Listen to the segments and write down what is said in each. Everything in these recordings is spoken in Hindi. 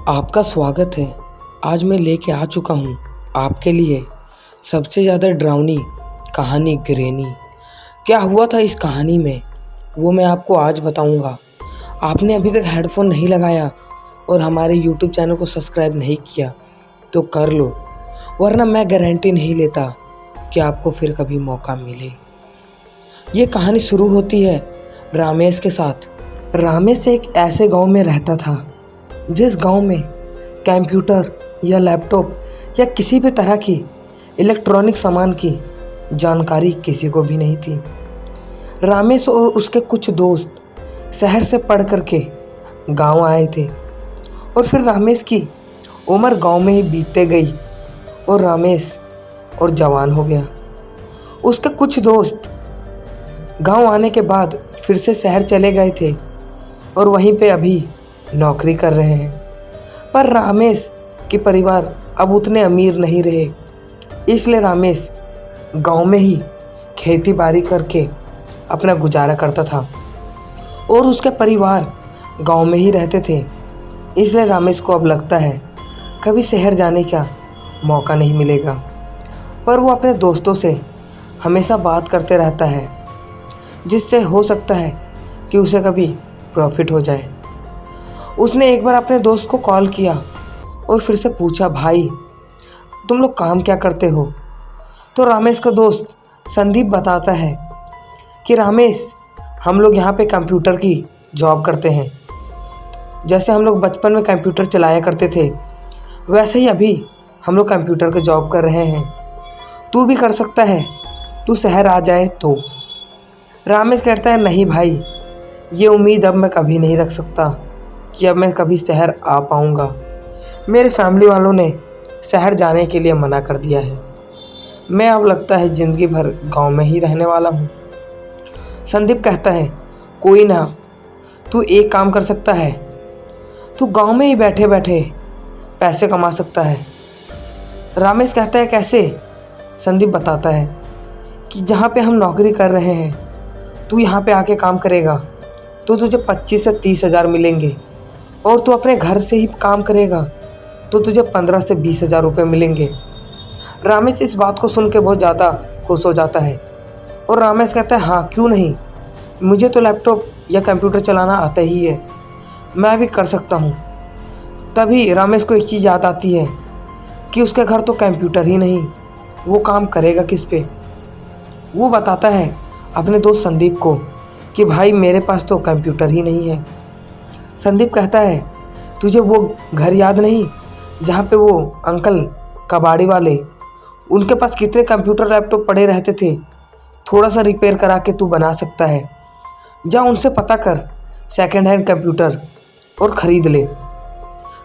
आपका स्वागत है। आज मैं लेके आ चुका हूँ आपके लिए सबसे ज़्यादा डरावनी कहानी ग्रैनी। क्या हुआ था इस कहानी में वो मैं आपको आज बताऊँगा। आपने अभी तक हेडफोन नहीं लगाया और हमारे यूट्यूब चैनल को सब्सक्राइब नहीं किया तो कर लो, वरना मैं गारंटी नहीं लेता कि आपको फिर कभी मौका मिले। ये कहानी शुरू होती है रामेश के साथ। रामेश एक ऐसे गांव में रहता था जिस गांव में कंप्यूटर या लैपटॉप या किसी भी तरह की इलेक्ट्रॉनिक सामान की जानकारी किसी को भी नहीं थी। रामेश और उसके कुछ दोस्त शहर से पढ़ कर के गांव आए थे और फिर रामेश की उम्र गांव में ही बीतते गई और रामेश और जवान हो गया। उसके कुछ दोस्त गांव आने के बाद फिर से शहर चले गए थे और वहीं पे अभी नौकरी कर रहे हैं। पर रामेश के परिवार अब उतने अमीर नहीं रहे, इसलिए रामेश गांव में ही खेती बाड़ी करके अपना गुजारा करता था और उसके परिवार गांव में ही रहते थे। इसलिए रामेश को अब लगता है कभी शहर जाने का मौका नहीं मिलेगा। पर वो अपने दोस्तों से हमेशा बात करते रहता है जिससे हो सकता है कि उसे कभी प्रॉफिट हो जाए। उसने एक बार अपने दोस्त को कॉल किया और फिर से पूछा, भाई तुम लोग काम क्या करते हो? तो रामेश का दोस्त संदीप बताता है कि रामेश हम लोग यहाँ पे कंप्यूटर की जॉब करते हैं। जैसे हम लोग बचपन में कंप्यूटर चलाया करते थे वैसे ही अभी हम लोग कंप्यूटर का जॉब कर रहे हैं। तू भी कर सकता है, तू शहर आ जाए तो। रामेश कहता है, नहीं भाई, ये उम्मीद अब मैं कभी नहीं रख सकता कि अब मैं कभी शहर आ पाऊँगा। मेरे फैमिली वालों ने शहर जाने के लिए मना कर दिया है। मैं अब लगता है ज़िंदगी भर गांव में ही रहने वाला हूँ। संदीप कहता है, कोई ना, तू एक काम कर सकता है, तू गांव में ही बैठे बैठे पैसे कमा सकता है। रामेश कहता है, कैसे? संदीप बताता है कि जहाँ पे हम नौकरी कर रहे हैं तू यहाँ पे आके काम करेगा तो तुझे 25 से 30 हज़ार मिलेंगे और तू अपने घर से ही काम करेगा तो तुझे 15 से 20 हज़ार रुपये मिलेंगे। रामेश इस बात को सुन के बहुत ज़्यादा खुश हो जाता है और रामेश कहता है, हाँ क्यों नहीं, मुझे तो लैपटॉप या कंप्यूटर चलाना आता ही है, मैं भी कर सकता हूँ। तभी रामेश को एक चीज़ याद आती है कि उसके घर तो कंप्यूटर ही नहीं, वो काम करेगा किस पे। वो बताता है अपने दोस्त संदीप को कि भाई मेरे पास तो कंप्यूटर ही नहीं है। संदीप कहता है, तुझे वो घर याद नहीं जहाँ पे वो अंकल कबाड़ी वाले, उनके पास कितने कंप्यूटर लैपटॉप पड़े रहते थे, थोड़ा सा रिपेयर करा के तू बना सकता है। जा उनसे पता कर सेकंड हैंड कंप्यूटर और ख़रीद ले।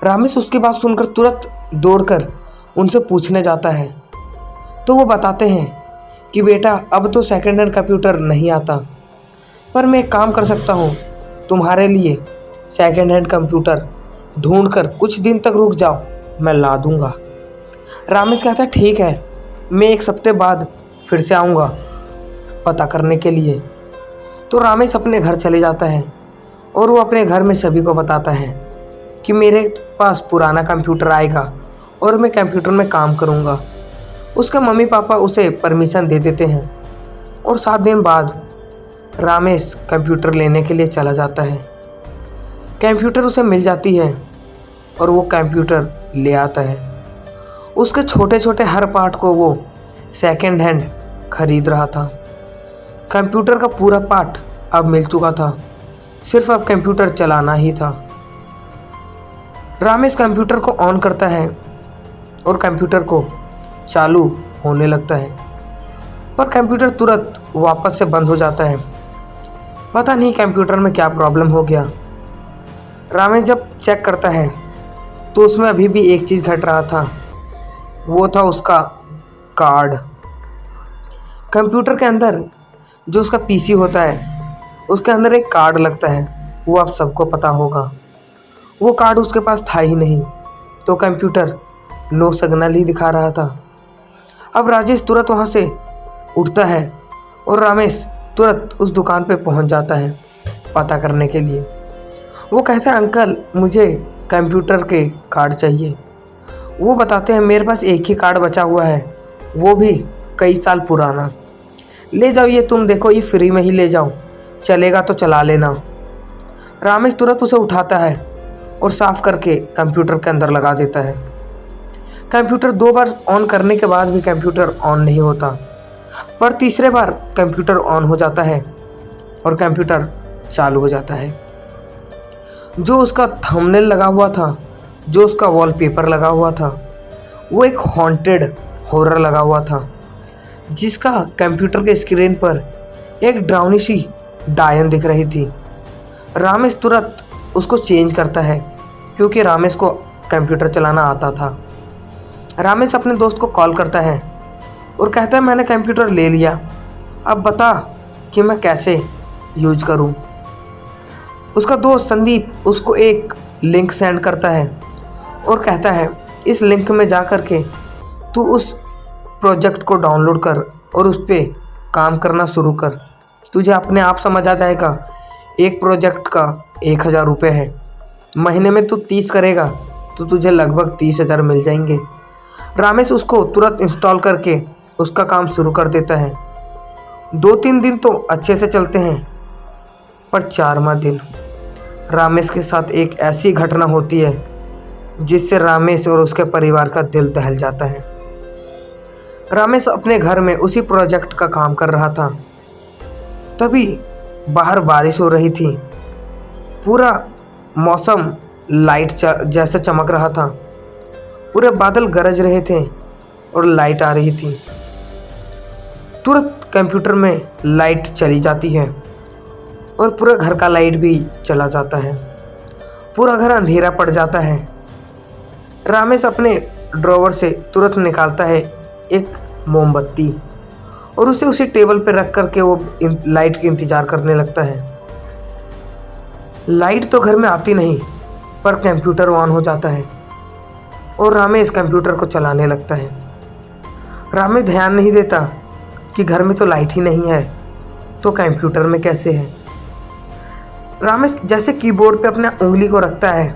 रामेश उसकी बात सुनकर तुरंत दौड़कर उनसे पूछने जाता है तो वो बताते हैं कि बेटा अब तो सेकंड हैंड कंप्यूटर नहीं आता, पर मैं एक काम कर सकता हूँ, तुम्हारे लिए सेकंड हैंड कंप्यूटर ढूंढ कर कुछ दिन तक रुक जाओ, मैं ला दूँगा। रामेश कहता है, ठीक है, मैं एक हफ्ते बाद फिर से आऊँगा पता करने के लिए। तो रामेश अपने घर चले जाता है और वो अपने घर में सभी को बताता है कि मेरे पास पुराना कंप्यूटर आएगा और मैं कंप्यूटर में काम करूँगा। उसके मम्मी पापा उसे परमिशन दे देते हैं और 7 दिन बाद रामेश कंप्यूटर लेने के लिए चला जाता है। कंप्यूटर उसे मिल जाती है और वो कंप्यूटर ले आता है। उसके छोटे छोटे हर पार्ट को वो सेकंड हैंड खरीद रहा था। कंप्यूटर का पूरा पार्ट अब मिल चुका था, सिर्फ अब कंप्यूटर चलाना ही था। रामेश कंप्यूटर को ऑन करता है और कंप्यूटर को चालू होने लगता है, पर कंप्यूटर तुरंत वापस से बंद हो जाता है। पता नहीं कंप्यूटर में क्या प्रॉब्लम हो गया। रामेश जब चेक करता है तो उसमें अभी भी एक चीज़ घट रहा था, वो था उसका कार्ड। कंप्यूटर के अंदर जो उसका पीसी होता है उसके अंदर एक कार्ड लगता है, वो आप सबको पता होगा। वो कार्ड उसके पास था ही नहीं, तो कंप्यूटर नो सिग्नल ही दिखा रहा था। अब राजेश तुरंत वहाँ से उठता है और रामेश तुरंत उस दुकान पे पहुँच जाता है पता करने के लिए। वो कहता है, अंकल मुझे कंप्यूटर के कार्ड चाहिए। वो बताते हैं मेरे पास एक ही कार्ड बचा हुआ है, वो भी कई साल पुराना। ले जाओ ये, तुम देखो ये फ्री में ही ले जाओ, चलेगा तो चला लेना। रमेश तुरंत उसे उठाता है और साफ करके कंप्यूटर के अंदर लगा देता है। कंप्यूटर 2 बार ऑन करने के बाद भी कंप्यूटर ऑन नहीं होता, पर तीसरे बार कंप्यूटर ऑन हो जाता है और कंप्यूटर चालू हो जाता है। जो उसका थंबनेल लगा हुआ था, जो उसका वॉलपेपर लगा हुआ था, वो एक हॉन्टेड हॉरर लगा हुआ था, जिसका कंप्यूटर के स्क्रीन पर एक डरावनी सी डायन दिख रही थी। रमेश तुरंत उसको चेंज करता है क्योंकि रमेश को कंप्यूटर चलाना आता था। रमेश अपने दोस्त को कॉल करता है और कहता है मैंने कंप्यूटर ले लिया, अब बता कि मैं कैसे यूज करूं। उसका दोस्त संदीप उसको एक लिंक सेंड करता है और कहता है इस लिंक में जा कर के तू उस प्रोजेक्ट को डाउनलोड कर और उस पर काम करना शुरू कर, तुझे अपने आप समझ आ जाएगा। एक प्रोजेक्ट का 1000 रुपये है, महीने में तू 30 करेगा तो तुझे लगभग 30,000 मिल जाएंगे। रमेश उसको तुरंत इंस्टॉल करके उसका काम शुरू कर देता है। 2-3 दिन तो अच्छे से चलते हैं, पर 4वां दिन रमेश के साथ एक ऐसी घटना होती है जिससे रमेश और उसके परिवार का दिल दहल जाता है। रमेश अपने घर में उसी प्रोजेक्ट का काम कर रहा था, तभी बाहर बारिश हो रही थी। पूरा मौसम लाइट जैसे चमक रहा था, पूरे बादल गरज रहे थे और लाइट आ रही थी। तुरंत कंप्यूटर में लाइट चली जाती है और पूरे घर का लाइट भी चला जाता है, पूरा घर अंधेरा पड़ जाता है। रमेश अपने ड्रॉवर से तुरंत निकालता है एक मोमबत्ती और उसे उसी टेबल पर रख कर के वो लाइट की इंतज़ार करने लगता है। लाइट तो घर में आती नहीं, पर कंप्यूटर ऑन हो जाता है और रमेश कंप्यूटर को चलाने लगता है। रमेश ध्यान नहीं देता कि घर में तो लाइट ही नहीं है, तो कंप्यूटर में कैसे है। रमेश जैसे कीबोर्ड पे अपना उंगली को रखता है,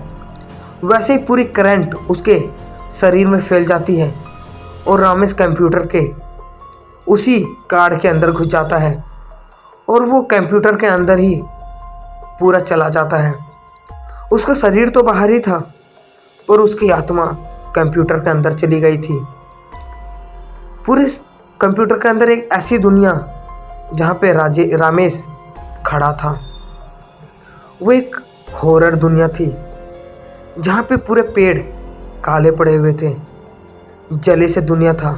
वैसे ही पूरी करंट उसके शरीर में फैल जाती है और रमेश कंप्यूटर के उसी कार्ड के अंदर घुस जाता है और वो कंप्यूटर के अंदर ही पूरा चला जाता है। उसका शरीर तो बाहर ही था, पर उसकी आत्मा कंप्यूटर के अंदर चली गई थी। पूरे कंप्यूटर के अंदर एक ऐसी दुनिया जहाँ पे रमेश खड़ा था, वो एक हॉरर दुनिया थी जहाँ पे पूरे पेड़ काले पड़े हुए थे, जले से दुनिया था,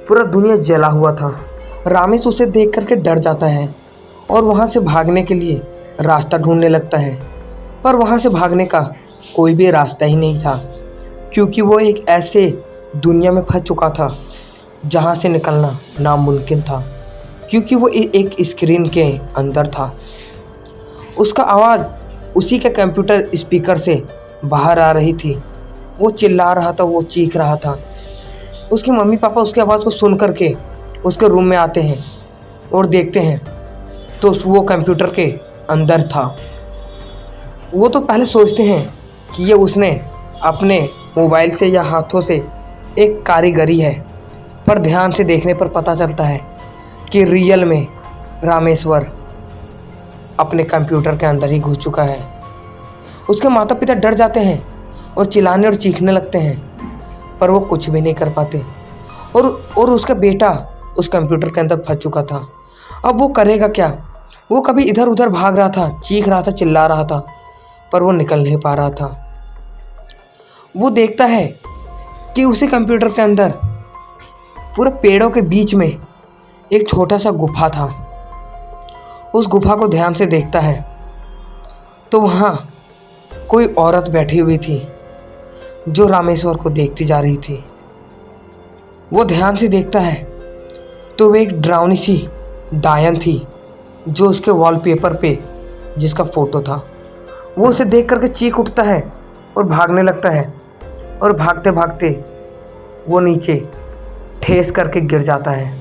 पूरा दुनिया जला हुआ था। रमेश उसे देख करके डर जाता है और वहाँ से भागने के लिए रास्ता ढूंढने लगता है, पर वहाँ से भागने का कोई भी रास्ता ही नहीं था, क्योंकि वो एक ऐसे दुनिया में फंस चुका था जहाँ से निकलना नामुमकिन था, क्योंकि वो एक स्क्रीन के अंदर था। उसका आवाज़ उसी के कंप्यूटर स्पीकर से बाहर आ रही थी। वो चिल्ला रहा था, वो चीख रहा था। उसके मम्मी पापा उसकी आवाज़ को सुन करके उसके रूम में आते हैं और देखते हैं तो वो कंप्यूटर के अंदर था। वो तो पहले सोचते हैं कि ये उसने अपने मोबाइल से या हाथों से एक कारीगरी है, पर ध्यान से देखने पर पता चलता है कि रियल में रामेश्वर अपने कंप्यूटर के अंदर ही घुस चुका है। उसके माता पिता डर जाते हैं और चिल्लाने और चीखने लगते हैं, पर वो कुछ भी नहीं कर पाते। और उसका बेटा उस कंप्यूटर के अंदर फंस चुका था। अब वो करेगा क्या? वो कभी इधर उधर भाग रहा था, चीख रहा था, चिल्ला रहा था, पर वो निकल नहीं पा रहा था। वो देखता है कि उसी कंप्यूटर के अंदर पूरे पेड़ों के बीच में एक छोटा सा गुफा था। उस गुफा को ध्यान से देखता है तो वहाँ कोई औरत बैठी हुई थी जो रामेश्वर को देखती जा रही थी। वो ध्यान से देखता है तो वो एक डरावनी सी डायन थी जो उसके वॉलपेपर पे जिसका फ़ोटो था। वो उसे देख करके चीख उठता है और भागने लगता है, और भागते भागते वो नीचे ठेस करके गिर जाता है।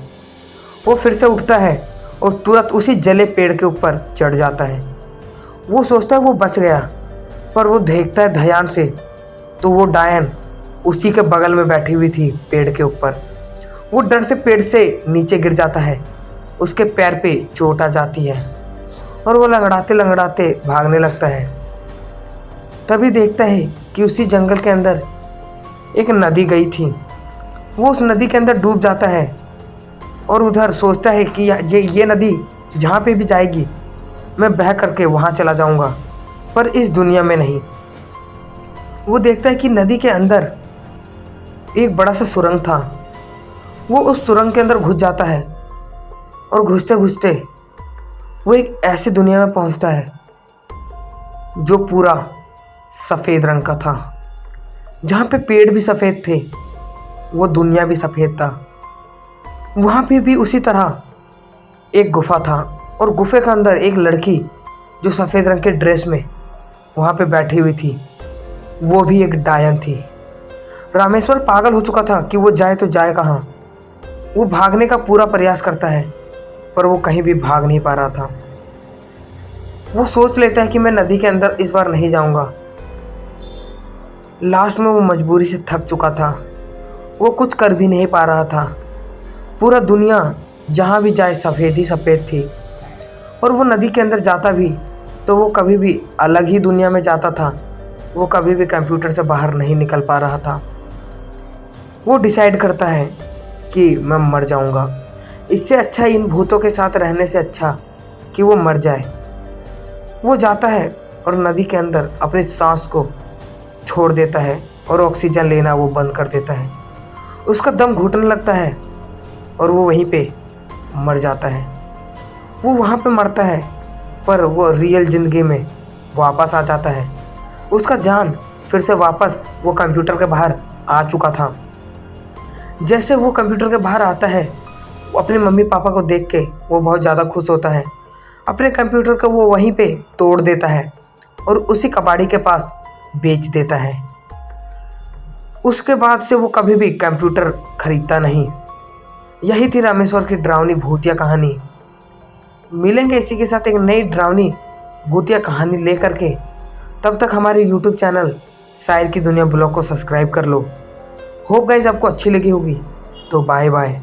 वो फिर से उठता है और तुरंत उसी जले पेड़ के ऊपर चढ़ जाता है। वो सोचता है वो बच गया, पर वो देखता है ध्यान से तो वो डायन उसी के बगल में बैठी हुई थी पेड़ के ऊपर। वो डर से पेड़ से नीचे गिर जाता है, उसके पैर पे चोट आ जाती है और वो लंगड़ाते लंगड़ाते भागने लगता है। तभी देखता है कि उसी जंगल के अंदर एक नदी गई थी। वो उस नदी के अंदर डूब जाता है और उधर सोचता है कि ये नदी जहाँ पे भी जाएगी मैं बह करके वहाँ चला जाऊँगा, पर इस दुनिया में नहीं। वो देखता है कि नदी के अंदर एक बड़ा सा सुरंग था। वो उस सुरंग के अंदर घुस जाता है और घुसते घुसते वो एक ऐसी दुनिया में पहुंचता है जो पूरा सफ़ेद रंग का था, जहाँ पे पेड़ भी सफ़ेद थे, वो दुनिया भी सफ़ेद था। वहाँ पे भी उसी तरह एक गुफा था और गुफे के अंदर एक लड़की जो सफ़ेद रंग के ड्रेस में वहाँ पे बैठी हुई थी, वो भी एक डायन थी। रामेश्वर पागल हो चुका था कि वो जाए तो जाए कहाँ। वो भागने का पूरा प्रयास करता है पर वो कहीं भी भाग नहीं पा रहा था। वो सोच लेता है कि मैं नदी के अंदर इस बार नहीं जाऊंगा। लास्ट में वो मजबूरी से थक चुका था, वो कुछ कर भी नहीं पा रहा था। पूरा दुनिया जहाँ भी जाए सफ़ेद ही सफ़ेद थी और वो नदी के अंदर जाता भी तो वो कभी भी अलग ही दुनिया में जाता था। वो कभी भी कंप्यूटर से बाहर नहीं निकल पा रहा था। वो डिसाइड करता है कि मैं मर जाऊंगा, इससे अच्छा इन भूतों के साथ रहने से अच्छा कि वो मर जाए। वो जाता है और नदी के अंदर अपनी सांस को छोड़ देता है और ऑक्सीजन लेना वो बंद कर देता है। उसका दम घुटने लगता है और वो वहीं पे मर जाता है। वो वहाँ पे मरता है पर वो रियल ज़िंदगी में वापस आ जाता है। उसका जान फिर से वापस वो कंप्यूटर के बाहर आ चुका था। जैसे वो कंप्यूटर के बाहर आता है, वो अपने मम्मी पापा को देख के वो बहुत ज़्यादा खुश होता है। अपने कंप्यूटर को वो वहीं पे तोड़ देता है और उसी कबाड़ी के पास बेच देता है। उसके बाद से वो कभी भी कंप्यूटर खरीदता नहीं। यही थी रामेश्वर की डरावनी भूतिया कहानी। मिलेंगे इसी के साथ एक नई डरावनी भूतिया कहानी लेकर के। तब तक हमारे YouTube चैनल शायर की दुनिया ब्लॉग को सब्सक्राइब कर लो। होप गाइस आपको अच्छी लगी होगी। तो बाय बाय।